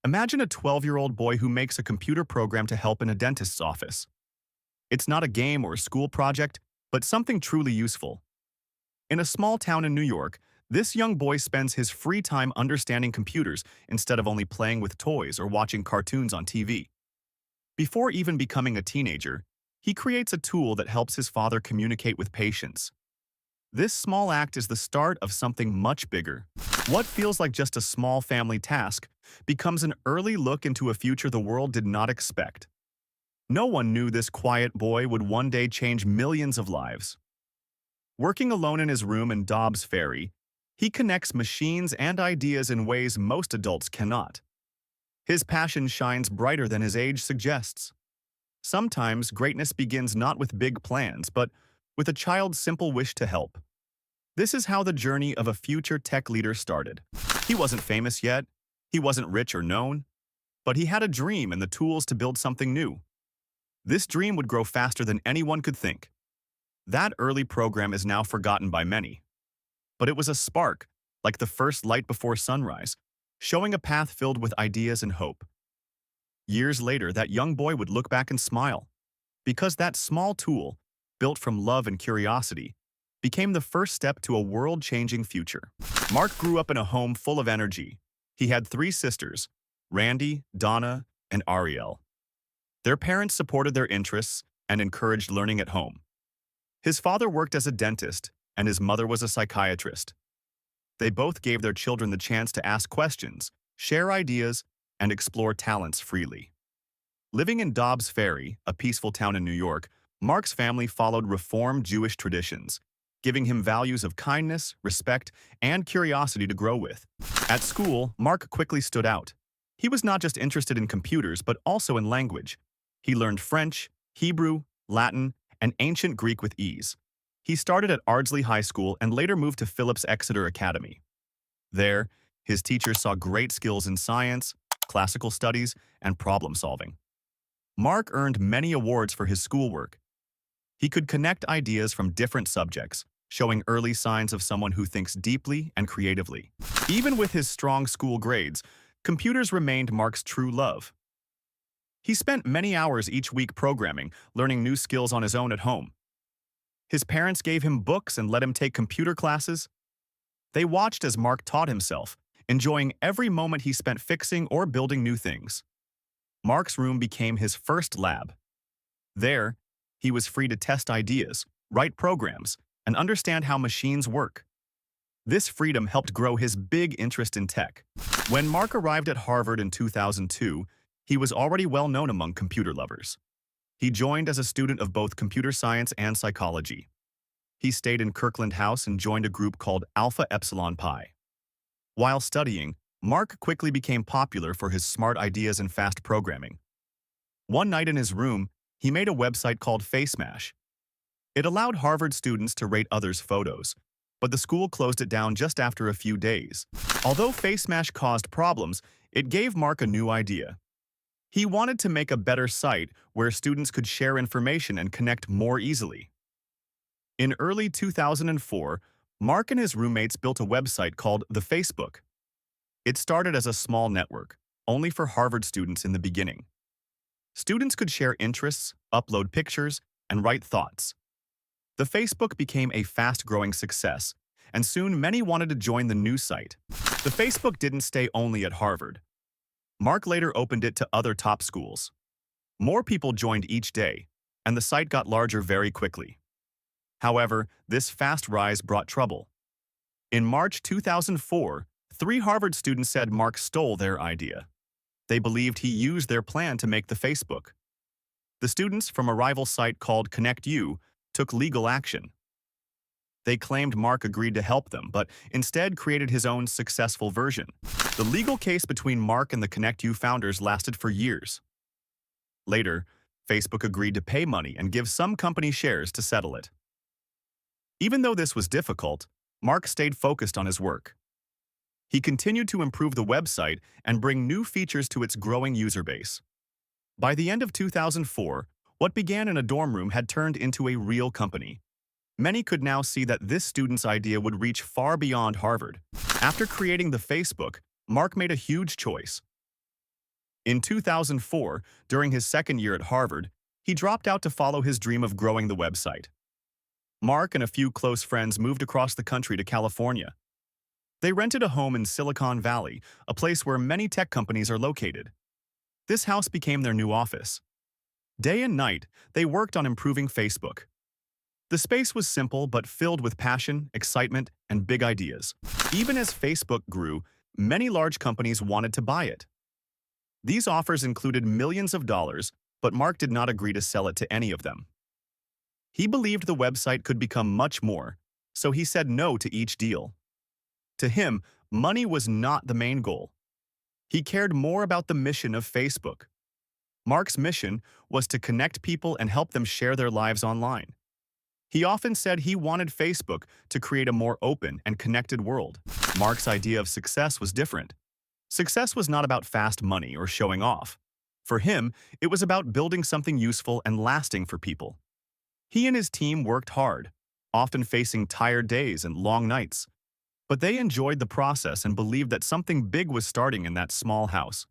Imagine a 12-year-old boy who makes a computer program to help in a dentist's office. It's not a game or a school project, but something truly useful. In a small town in New York, this young boy spends his free time understanding computers instead of only playing with toys or watching cartoons on TV. Before even becoming a teenager, he creates a tool that helps his father communicate with patients. This small act is the start of something much bigger. What feels like just a small family task becomes an early look into a future the world did not expect. No one knew this quiet boy would one day change millions of lives. Working alone in his room in Dobbs Ferry, he connects machines and ideas in ways most adults cannot. His passion shines brighter than his age suggests. Sometimes greatness begins not with big plans, but with a child's simple wish to help. This is how the journey of a future tech leader started. He wasn't famous yet, he wasn't rich or known, but he had a dream and the tools to build something new. This dream would grow faster than anyone could think. That early program is now forgotten by many. But it was a spark, like the first light before sunrise, showing a path filled with ideas and hope. Years later, that young boy would look back and smile, because that small tool, built from love and curiosity, became the first step to a world-changing future. Mark grew up in a home full of energy. He had three sisters, Randy, Donna, and Ariel. Their parents supported their interests and encouraged learning at home. His father worked as a dentist, and his mother was a psychiatrist. They both gave their children the chance to ask questions, share ideas, and explore talents freely. Living in Dobbs Ferry, a peaceful town in New York, Mark's family followed Reform Jewish traditions, giving him values of kindness, respect, and curiosity to grow with. At school, Mark quickly stood out. He was not just interested in computers, but also in language. He learned French, Hebrew, Latin, and ancient Greek with ease. He started at Ardsley High School and later moved to Phillips Exeter Academy. There, his teachers saw great skills in science, classical studies, and problem solving. Mark earned many awards for his schoolwork. He could connect ideas from different subjects, showing early signs of someone who thinks deeply and creatively. Even with his strong school grades, computers remained Mark's true love. He spent many hours each week programming, learning new skills on his own at home. His parents gave him books and let him take computer classes. They watched as Mark taught himself, enjoying every moment he spent fixing or building new things. Mark's room became his first lab. There, he was free to test ideas, write programs, and understand how machines work. This freedom helped grow his big interest in tech. When Mark arrived at Harvard in 2002, he was already well known among computer lovers. He joined as a student of both computer science and psychology. He stayed in Kirkland House and joined a group called Alpha Epsilon Pi. While studying, Mark quickly became popular for his smart ideas and fast programming. One night in his room, he made a website called FaceMash. It allowed Harvard students to rate others' photos, but the school closed it down just after a few days. Although FaceMash caused problems, it gave Mark a new idea. He wanted to make a better site where students could share information and connect more easily. In early 2004, Mark and his roommates built a website called The Facebook. It started as a small network, only for Harvard students in the beginning. Students could share interests, upload pictures, and write thoughts. The Facebook became a fast-growing success, and soon many wanted to join the new site. The Facebook didn't stay only at Harvard. Mark later opened it to other top schools. More people joined each day, and the site got larger very quickly. However, this fast rise brought trouble. In March 2004, 3 Harvard students said Mark stole their idea. They believed he used their plan to make the Facebook. The students from a rival site called ConnectU took legal action. They claimed Mark agreed to help them, but instead created his own successful version. The legal case between Mark and the ConnectU founders lasted for years. Later, Facebook agreed to pay money and give some company shares to settle it. Even though this was difficult, Mark stayed focused on his work. He continued to improve the website and bring new features to its growing user base. By the end of 2004, what began in a dorm room had turned into a real company. Many could now see that this student's idea would reach far beyond Harvard. After creating the Facebook, Mark made a huge choice. In 2004, during his second year at Harvard, he dropped out to follow his dream of growing the website. Mark and a few close friends moved across the country to California. They rented a home in Silicon Valley, a place where many tech companies are located. This house became their new office. Day and night, they worked on improving Facebook. The space was simple but filled with passion, excitement, and big ideas. Even as Facebook grew, many large companies wanted to buy it. These offers included millions of dollars, but Mark did not agree to sell it to any of them. He believed the website could become much more, so he said no to each deal. To him, money was not the main goal. He cared more about the mission of Facebook. Mark's mission was to connect people and help them share their lives online. He often said he wanted Facebook to create a more open and connected world. Mark's idea of success was different. Success was not about fast money or showing off. For him, it was about building something useful and lasting for people. He and his team worked hard, often facing tired days and long nights. But they enjoyed the process and believed that something big was starting in that small house.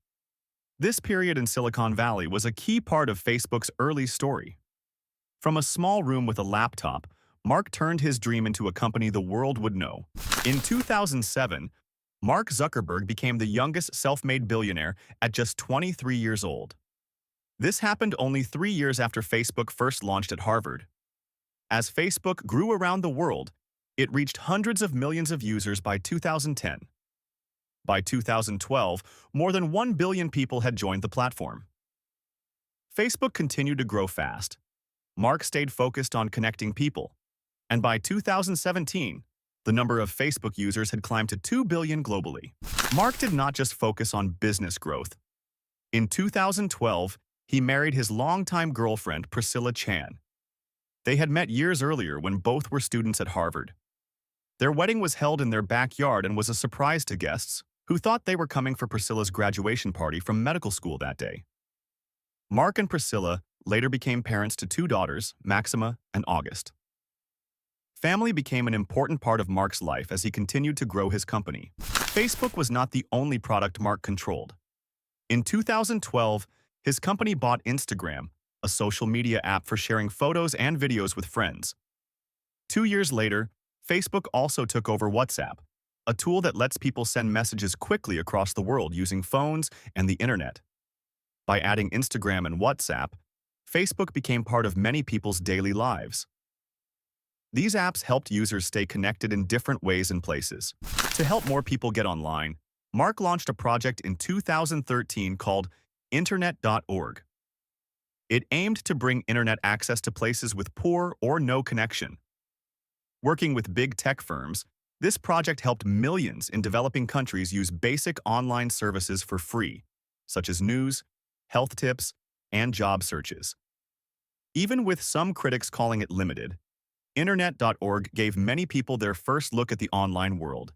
This period in Silicon Valley was a key part of Facebook's early story. From a small room with a laptop, Mark turned his dream into a company the world would know. In 2007, Mark Zuckerberg became the youngest self-made billionaire at just 23 years old. This happened only 3 years after Facebook first launched at Harvard. As Facebook grew around the world, it reached hundreds of millions of users by 2010. By 2012, more than 1 billion people had joined the platform. Facebook continued to grow fast. Mark stayed focused on connecting people, and by 2017, the number of Facebook users had climbed to 2 billion globally. Mark did not just focus on business growth. In 2012, he married his longtime girlfriend, Priscilla Chan. They had met years earlier when both were students at Harvard. Their wedding was held in their backyard and was a surprise to guests, who thought they were coming for Priscilla's graduation party from medical school that day. Mark and Priscilla later became parents to 2 daughters, Maxima and August. Family became an important part of Mark's life as he continued to grow his company. Facebook was not the only product Mark controlled. In 2012, his company bought Instagram, a social media app for sharing photos and videos with friends. 2 years later, Facebook also took over WhatsApp, a tool that lets people send messages quickly across the world using phones and the internet. By adding Instagram and WhatsApp, Facebook became part of many people's daily lives. These apps helped users stay connected in different ways and places. To help more people get online, Mark launched a project in 2013 called Internet.org. It aimed to bring internet access to places with poor or no connection. Working with big tech firms, this project helped millions in developing countries use basic online services for free, such as news, health tips, and job searches. Even with some critics calling it limited, Internet.org gave many people their first look at the online world,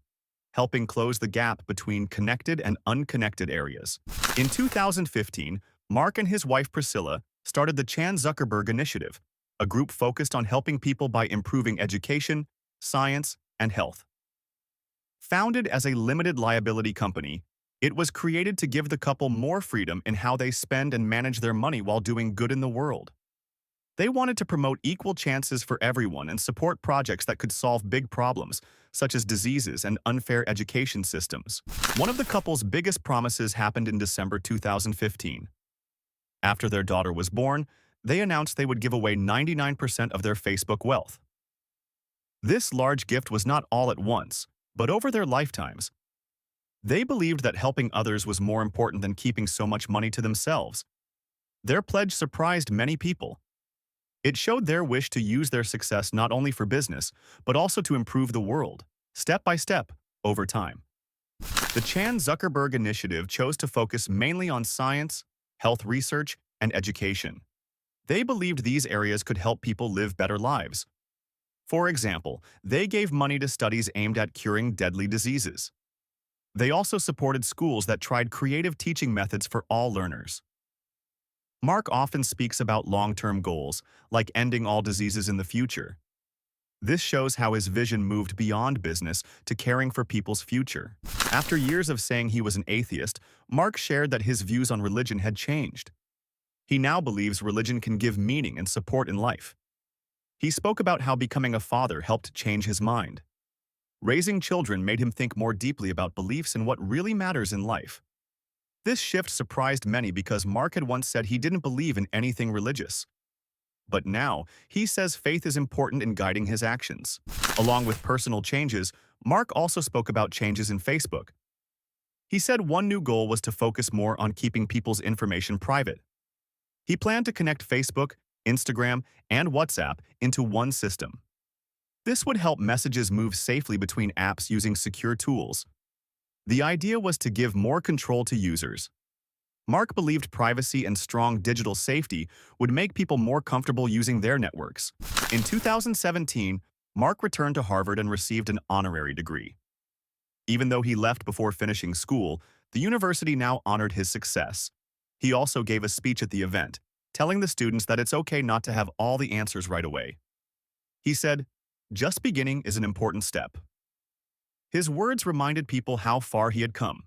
helping close the gap between connected and unconnected areas. In 2015, Mark and his wife Priscilla started the Chan Zuckerberg Initiative, a group focused on helping people by improving education, science, and health. Founded as a limited liability company, it was created to give the couple more freedom in how they spend and manage their money while doing good in the world. They wanted to promote equal chances for everyone and support projects that could solve big problems, such as diseases and unfair education systems. One of the couple's biggest promises happened in December 2015. After their daughter was born, they announced they would give away 99% of their Facebook wealth. This large gift was not all at once, but over their lifetimes. They believed that helping others was more important than keeping so much money to themselves. Their pledge surprised many people. It showed their wish to use their success not only for business, but also to improve the world, step by step, over time. The Chan Zuckerberg Initiative chose to focus mainly on science, health research, and education. They believed these areas could help people live better lives. For example, they gave money to studies aimed at curing deadly diseases. They also supported schools that tried creative teaching methods for all learners. Mark often speaks about long-term goals, like ending all diseases in the future. This shows how his vision moved beyond business to caring for people's future. After years of saying he was an atheist, Mark shared that his views on religion had changed. He now believes religion can give meaning and support in life. He spoke about how becoming a father helped change his mind. Raising children made him think more deeply about beliefs and what really matters in life. This shift surprised many because Mark had once said he didn't believe in anything religious. But now, he says faith is important in guiding his actions. Along with personal changes, Mark also spoke about changes in Facebook. He said one new goal was to focus more on keeping people's information private. He planned to connect Facebook, Instagram, and WhatsApp into one system. This would help messages move safely between apps using secure tools. The idea was to give more control to users. Mark believed privacy and strong digital safety would make people more comfortable using their networks. In 2017, Mark returned to Harvard and received an honorary degree. Even though he left before finishing school, the university now honored his success. He also gave a speech at the event, telling the students that it's okay not to have all the answers right away. He said, "Just beginning is an important step." His words reminded people how far he had come.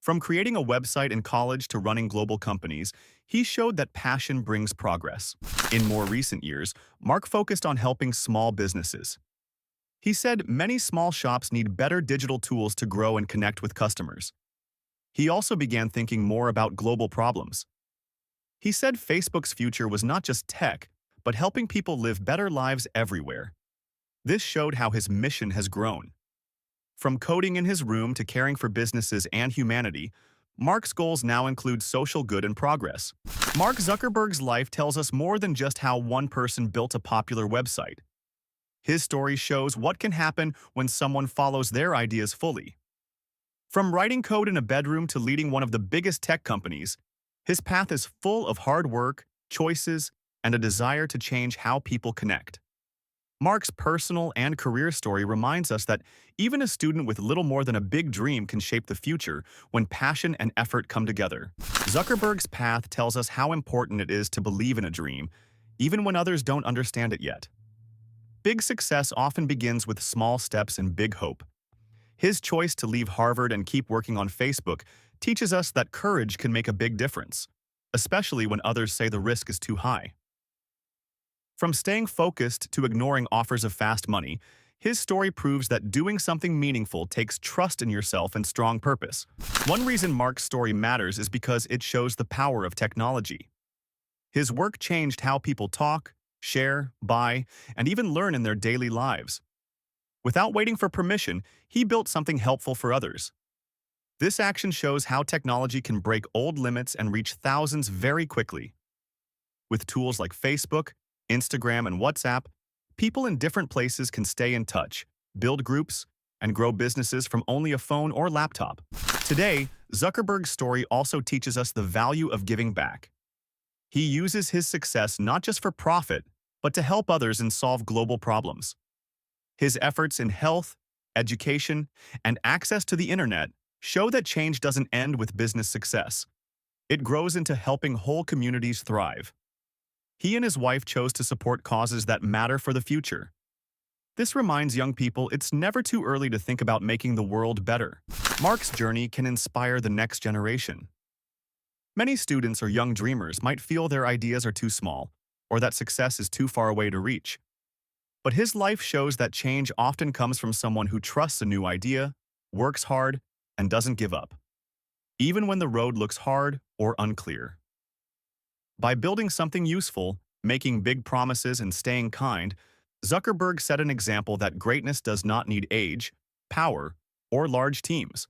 From creating a website in college to running global companies, he showed that passion brings progress. In more recent years, Mark focused on helping small businesses. He said many small shops need better digital tools to grow and connect with customers. He also began thinking more about global problems. He said Facebook's future was not just tech, but helping people live better lives everywhere. This showed how his mission has grown. From coding in his room to caring for businesses and humanity, Mark's goals now include social good and progress. Mark Zuckerberg's life tells us more than just how one person built a popular website. His story shows what can happen when someone follows their ideas fully. From writing code in a bedroom to leading one of the biggest tech companies, his path is full of hard work, choices, and a desire to change how people connect. Mark's personal and career story reminds us that even a student with little more than a big dream can shape the future when passion and effort come together. Zuckerberg's path tells us how important it is to believe in a dream, even when others don't understand it yet. Big success often begins with small steps and big hope. His choice to leave Harvard and keep working on Facebook teaches us that courage can make a big difference, especially when others say the risk is too high. From staying focused to ignoring offers of fast money, his story proves that doing something meaningful takes trust in yourself and strong purpose. One reason Mark's story matters is because it shows the power of technology. His work changed how people talk, share, buy, and even learn in their daily lives. Without waiting for permission, he built something helpful for others. This action shows how technology can break old limits and reach thousands very quickly. With tools like Facebook, Instagram, and WhatsApp, people in different places can stay in touch, build groups, and grow businesses from only a phone or laptop. Today, Zuckerberg's story also teaches us the value of giving back. He uses his success not just for profit, but to help others and solve global problems. His efforts in health, education, and access to the internet show that change doesn't end with business success. It grows into helping whole communities thrive. He and his wife chose to support causes that matter for the future. This reminds young people it's never too early to think about making the world better. Mark's journey can inspire the next generation. Many students or young dreamers might feel their ideas are too small, or that success is too far away to reach. But his life shows that change often comes from someone who trusts a new idea, works hard, and doesn't give up, even when the road looks hard or unclear. By building something useful, making big promises, and staying kind, Zuckerberg set an example that greatness does not need age, power, or large teams.